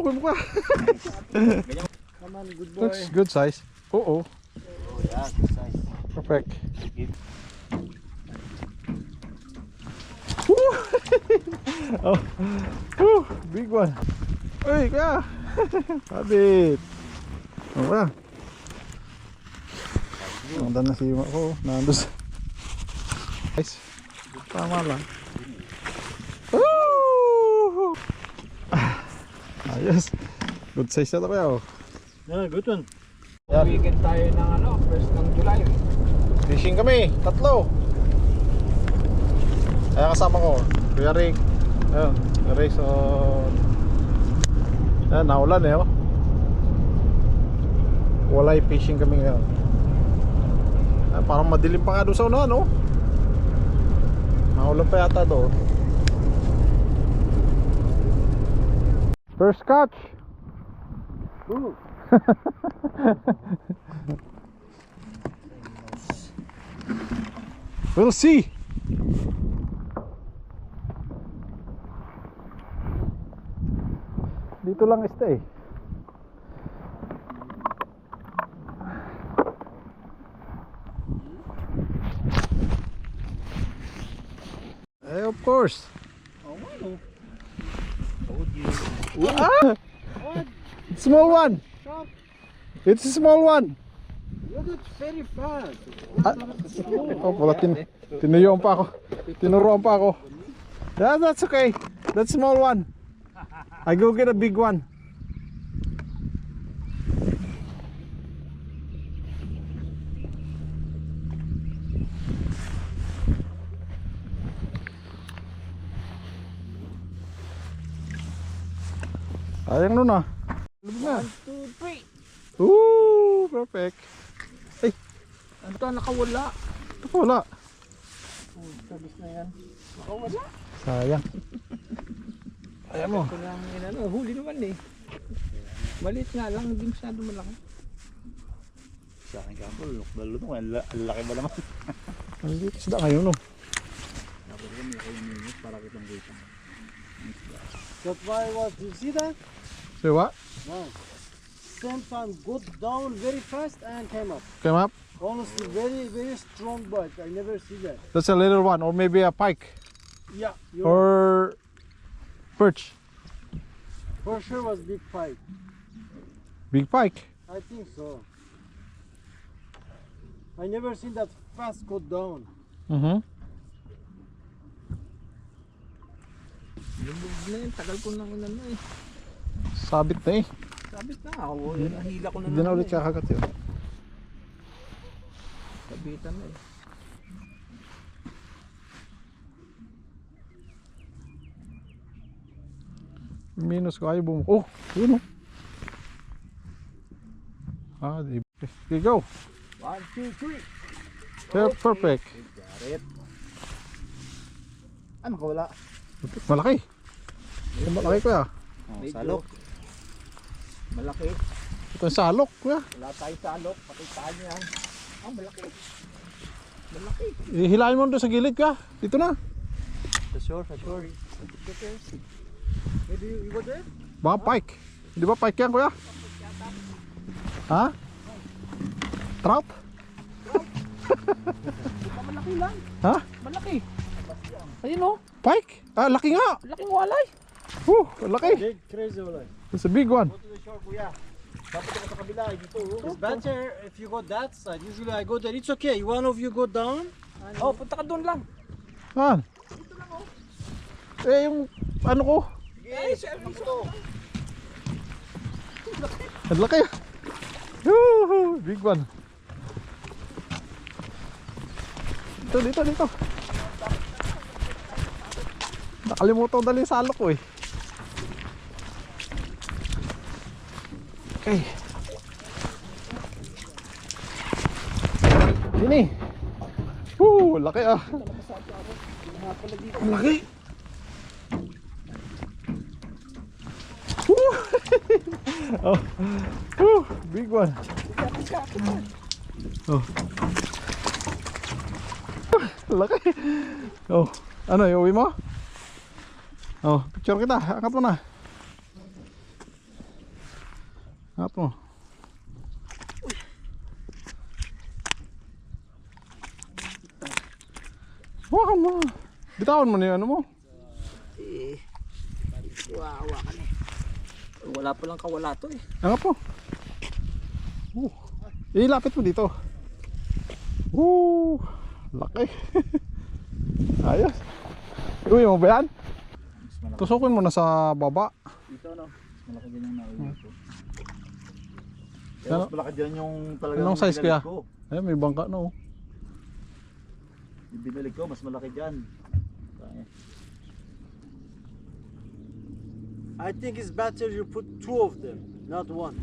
Kunin mo ka. Come on, good boy. Looks good size. Oo. Oh yeah, good size. Perfect. Oh. Big one. Uy, kaya. Habit. Ano ba? Nandun na si ako. Nandun sa... Guys. Tama lang. Woo! Ayos. Good size na ito kaya oh. Yeah, good one. Weekend tayo ng ano, 1st ng July. Fishing kami, tatlo. Kaya kasama ko, Kuya Rick. Ayun, Kuya Rick, so... Ayan, naulan eh oh. Walay fishing kami ngayon. Ayan, parang madilim pa nga doon sa unahan oh. Naulan pa yata doon. First catch. Ooh. We'll see. Dito lang stay. Eh, of course. Oh, wow. Ah! Small one. Sharp. It's a small one. Look, it's very fast. Ah. Oh, wala tinuyuan pa ako. Tinuruan pa ako. Yeah, that's okay. That's small one. I go get a big one. Ayang nun ah. Lubog na. 1, 2, 3. Ooh, perfect. Ay, Ano to, nakawala. wala. Oh, service na yan. Nakawala. Sayang. Ayan mo. Ito lang yun, ano, huli naman eh. Maliit nga lang, hindi masyado malaki. Sa akin ka po, lalo nung ang laki ba naman? Ang liit isda ngayon no. That's why was, you see that? See what? No. Same time, got down very fast and came up. Came up? Honestly, very, very strong bite. I never see that. That's a little one or maybe a pike Yeah. or perch. For sure was big pike. Big pike. I think so. I never seen that fast got down. Lumog na yun, tagal ko nang inano eh. Sabit na eh. Sabit na ako, nahila ko na Hindi na naman ulit eh. kakagat yun. Sabitan na eh. Minus ko ayaw bumuko. Oh, yun oh. Ah, di. Okay, go. 1, 2, 3. Yeah, perfect. Got it. Ano ka wala? Malaki. Malaki kuya. Medyo salok. Malaki. Ito yung salok kuya. Wala tayong salok, pakitaan niya. Ah, malaki. Malaki. Hilahin mo doon sa gilid kuya. Dito na. For sure, for sure. Maybe you go there? Baka pike. Di ba pike yan kuya? Ha? Trout? Malaki lang. Ha? Malaki. Ayun oh. Pike? Ah, laki nga. Laking walay. Laki. Big crazy one. It's a big one. Go to the shore, kuya. Dapat ako sa kabila, dito. It's better if you go that side. Usually I go there. It's okay. One of you go down. Oh, punta ka doon lang. Han. Eh, yung ano ko. Ay, siya to. Ang laki. Woohoo! Big one. Dito. Nakalimutan ko dali yung salok ko eh. Okay. Dini. Laki ah. Ang laki. Oh, big one. Oh. Laki. Oh, ano, iuwi mo? Oh, picture kita. Angkat mo na. Angat mo. Hawakan mo. Bitawan mo na yung ano mo. Wawa ka na eh. Wala pa lang kawala to eh. Angat mo. Ilapit mo dito. Laki. Ayos. Uy mo ba yan? Tusukin mo na sa baba. Dito no? Mas malaki din yung nauwi ko. Kaya mas malaki dyan yung talagang Anong size binalik kaya? ko. Ayun, may bangka na oh. Yung binalik ko, mas malaki dyan. I think it's better you put 2 of them, not 1.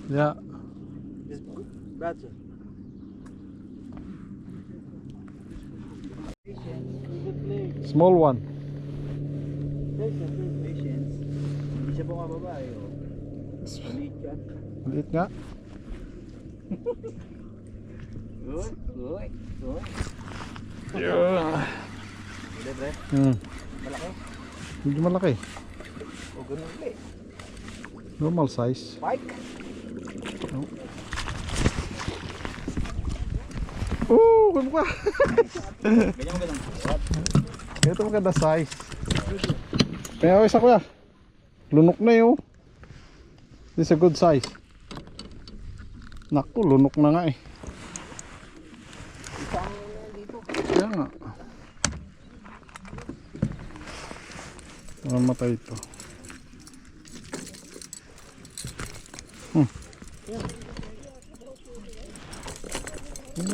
Yeah. It's better. Small one. Patience. Hindi siya bumababa eh. Oh. Maliit yan. Maliit nga. Uy. Hindi, pre. Malaki. Medyo malaki. O ganun ulit. Normal size. Pike. Kuno ka. Ganyan. Ito maganda size. Kaya isa kuya. Lunok na yun. This is a good size. Naku, lunok na nga eh. Isang dito. Kaya nga. Mamatay ito.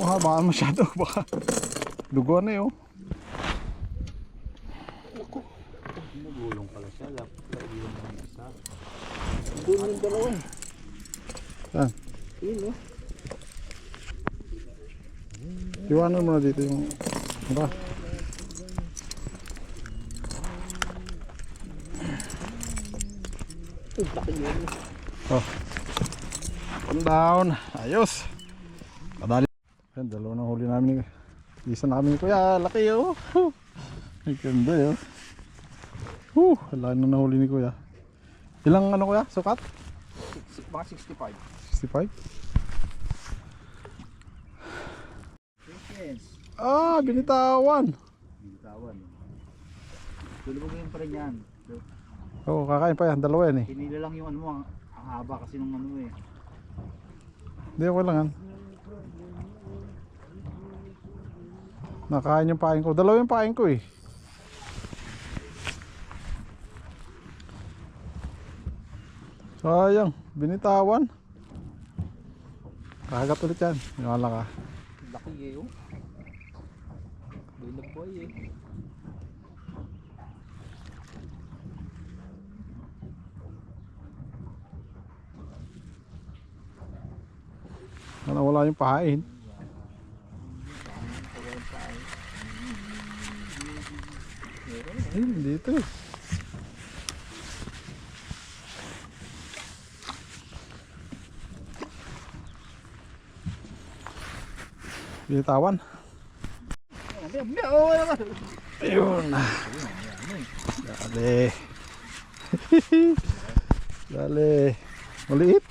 Mahabaan masyado. Baka dugo na yun. Nagulong pala siya. Iwan mo yung isa. Doon yung dalawa eh. Saan? Yun oh. Iwanan mo na dito yung ba? Uy, laki yun. Oh. Come down. Ayos. Kadali. Yan, dalawa na huli namin. Isa na kami ni kuya. Laki oh. Ay ganda yun. Wala na nahuli ni kuya. Ilang ano kuya? Sukat? Mga 65. 65? Patience. Binitawan. Bitawan. Tulog mo yung pa rin yan. Oo, kakain pa yan. Dalawa yan eh. Hinila lang yung ano mo. Ang haba kasi nung ano eh. Hindi ako lang yan. Nakain yung pain ko. Dalawa yung pain ko eh. Sayang, binitawan. Kagat ulit yan. Wala ka. Laki eh oh. Boy na boy eh. Wala yung pahain. Dito eh. Binitawan. Ayun. Dali. Dali. Maliit.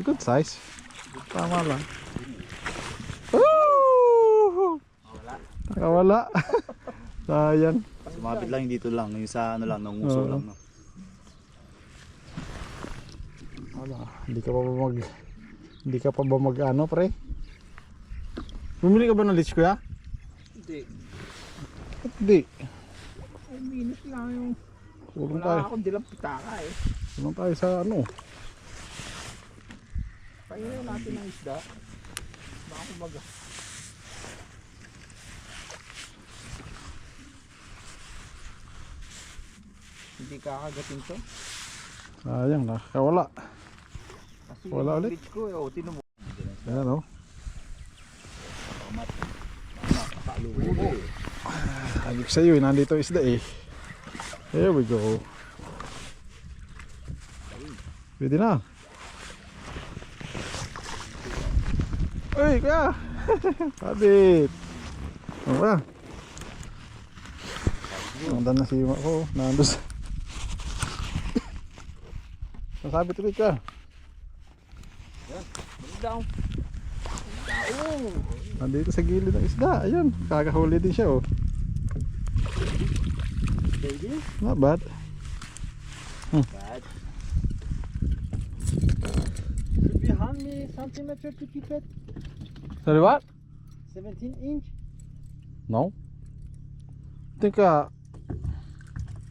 Good size. Tama lang. Nakawala. Sayang. Sumabit lang yung dito lang. Yung sa ano lang. Nanguso Oo. lang. No? Hindi ka pa ba mag ano pre? Bumili ka ba ng leech kuya? Hindi. Hindi. Ay, minus lang yung... Tulong Wala tayo. akong dilang pitaka eh. Tulong tayo sa ano. Pahingin natin ng isda. Baka kumaga. Hindi kakagatin to. Sayang, nakakawala. Kasi Wala yung ulit? bait ko eh. O, tinan mo. Ayan o. Sabi ko sa iyo, nandito isda eh. Here we go. Pwede na. Uy, kuya! Habit! Ano ba? Nandun na si Ima ko. Nandun sa... Nasabit ulit ka. Down. Nandito sa gilid ng isda. Ayun, kakahuli din siya oh. Baby? Not bad. Bad. Should be how many centimeter to keep it? Sorry, what? 17 inch? No. I think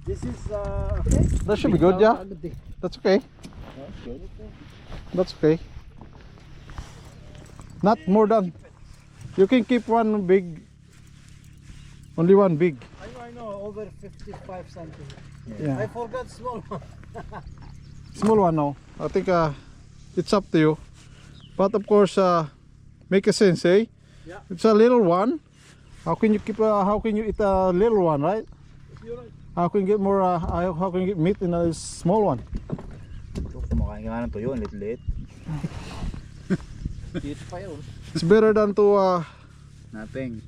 This is okay? that should be good, yeah. That's okay. That's okay. Not more than. You can keep one big. Only one big. I know, over 55 centimeters. Yeah. I forgot small one. Small one now. I think it's up to you. But of course, make a sense, eh? Yeah. It's a little one. How can you keep? How can you eat a little one, right? You're right. How can you get more? How can you get meat in a small one? Kumakain ka nga ng tuyo, lit-lit. Cute pa yun. It's better than to. Nothing.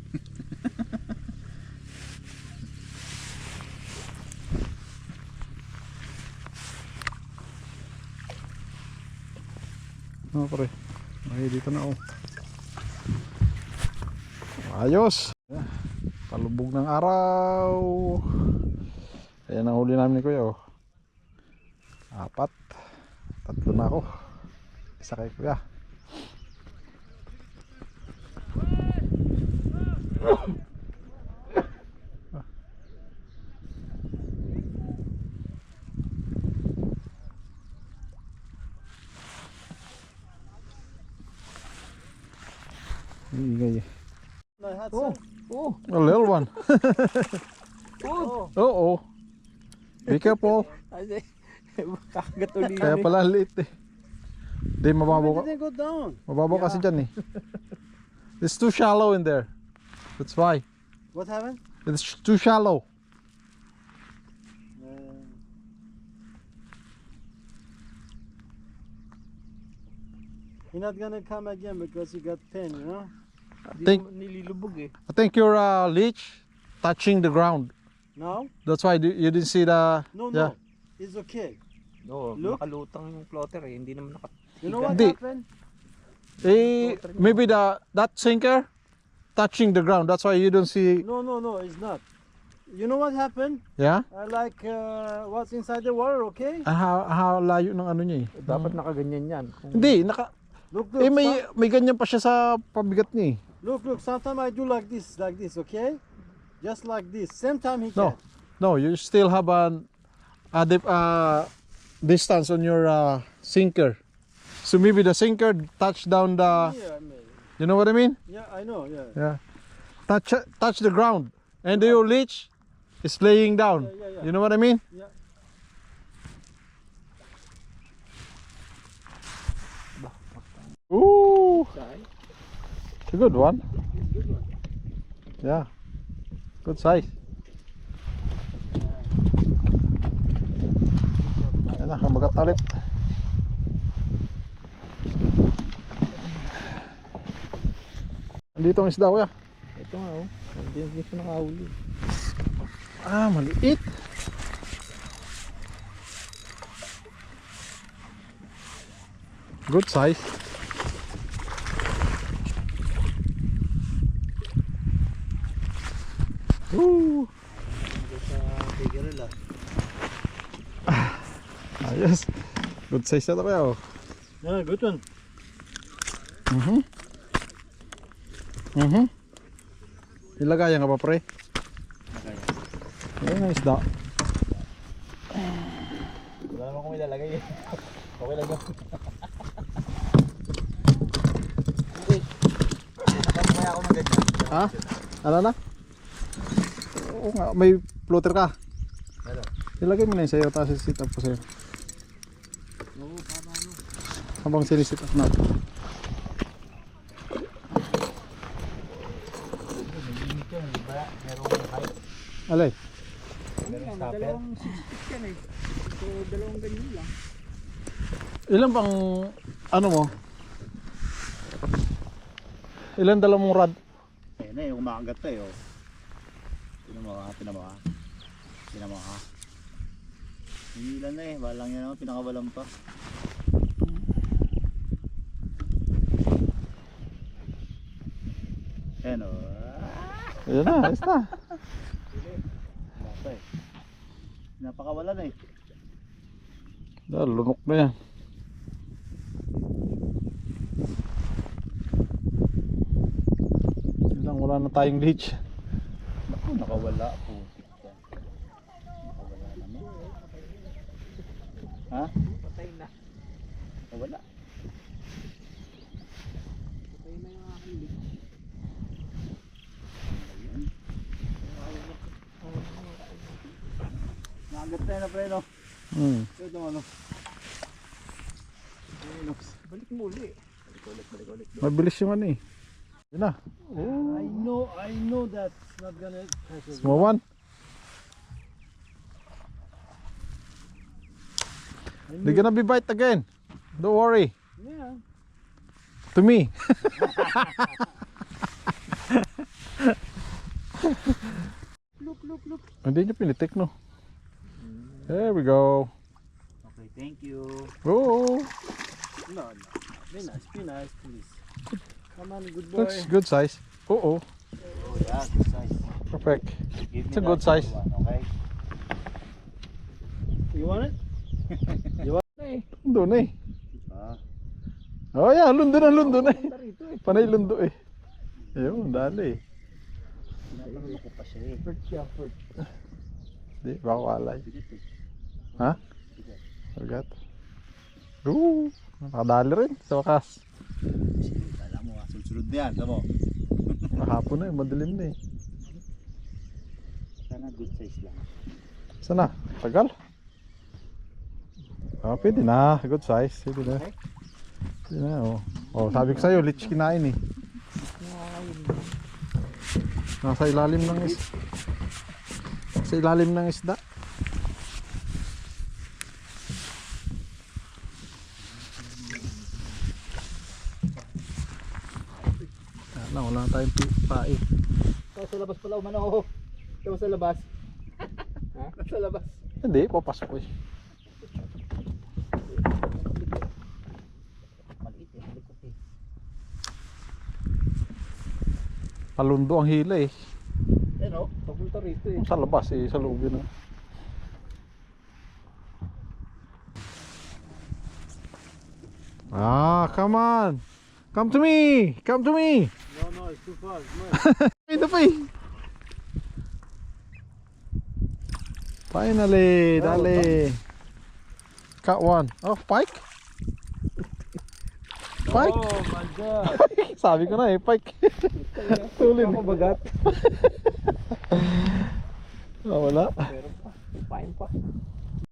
Oh, pre. Ay, dito na oh. Ayos. Palubog ng araw. Ayan ang huli namin ni Kuya oh. 4. 3 na ako. Isa kay Kuya. Ingay. I had Oh, some. oh, A little one. oh. Oo. Be careful. Kasi, kakagat ulit Kaya yun eh. pala liit eh. Di mababaw ka. It didn't go down. Mababaw kasi dyan eh. It's too shallow in there. That's why. What happened? It's too shallow. You're not gonna come again because you got pain, you know? Hindi Think- naman nililubog eh. I think your leech touching the ground. No? That's why you didn't see the. No, Yeah. no. It's okay. No, Look. nakalutang yung plotter eh. Hindi naman You know what Hindi. happened? Maybe that sinker touching the ground. That's why you don't see. No, no, no, it's not. You know what happened? Yeah. Like what's inside the water, okay? How layo ng ano niya eh. Dapat nakaganyan yan. Hindi naka. Look, look, May ganyan pa siya sa pabigat niya eh. look. Sometimes I do like this, okay? Just like this. Same time he No. can. No, you still have a distance on your sinker. So maybe the sinker touch down the. Yeah, maybe. You know what I mean? Yeah, I know. Yeah. Yeah. Touch the ground, and your leech is laying down. Yeah. You know what I mean? Yeah. Ooh, it's a good one. Good one. Yeah, good size. Ayan na, kamagat na ulit. Andito ang isda kuya. Ito nga oh. Hindi siya nakahuli. Ah, maliit. Good size. Woo! Ayos. Good size na ito kaya oh. Yeah, good one. Ilagayan ka pa pre? Ayan ang isda. Wala naman kung ilalagay eh. Okay lang yun. Nakasmaya ako ng ganyan. Ha? Ano na? Oo nga, may floater ka. Ano? Ilagay mo na yun sa'yo, tapos sit up ko sa'yo. Oo, para ano. Habang sinisit up natin. Limit yun, di ba? Merong height. Alay? Merong stopper. Dalawang 6 feet yan eh. So, dalawang ganyan lang. Ilan bang, ano mo? Ilan dala mong rod? Ayun na yung kumakagat to eh. Oh. Tinan mo ha. Hinilan na eh, balang yan naman, pinakabalang pa. Ayan o. Ayan na, ayos na. Bata eh. Napakawala na eh. Lunok na yan. Yun lang, wala na tayong leech. Naku, nakawala po. Nakawala naman. Ha? Patay na. Nakawala. Patay na yung aking leg. Nakagat na yun na pre no. Ito ano. Balik mo uli. Balik. Mabilis yung ano eh. Yun na. I know that's not gonna catch us. Small one. They're gonna be bite again. Don't worry. Yeah. To me. Look. Hindi nyo pinitik no. There we go. Okay, thank you. Oh, No. Be nice, please. Come on, good boy. that's good size. Oh, Oh yeah, good size. perfect. Give me It's a that good size. one, okay? You want it? Lundo na eh. Ah, Oh yeah, lundo na eh. Panay lundo eh. Ayun, dali eh. pinapalulo ko pa siya eh. First. Di, baka walay. Bigat eh. Ha? Bigat. Agad. Nakadali rin sa wakas. Sige, alam mo ah, sunod na yan, alam mo. Hapon na eh, madilim na eh. Sana good size lang. Sana? Tagal? Pwede na. Good size. Pwede na. Pwede na, oh. Oh, sabi ko sa'yo, leech kinain eh. Nasa ilalim ng sa ilalim ng isda. Wala na tayong pae. Sa labas pala umano. Sa labas. Ha? Sa labas. Hindi, papasok eh. Maliit eh, malikot eh. Palundo ang hila eh. Yan o. Papunta rito eh. Sa labas eh, sa loob yun. Come on. Come to me. Come to me. No, it's too far. Come Ito pa eh. Finally, dali. Caught one. Oh, pike? Pike? Oh my god. Sabi ko na eh, pike. Tulin. Ako bagat. Oh, wala. Pero pa. Pain pa.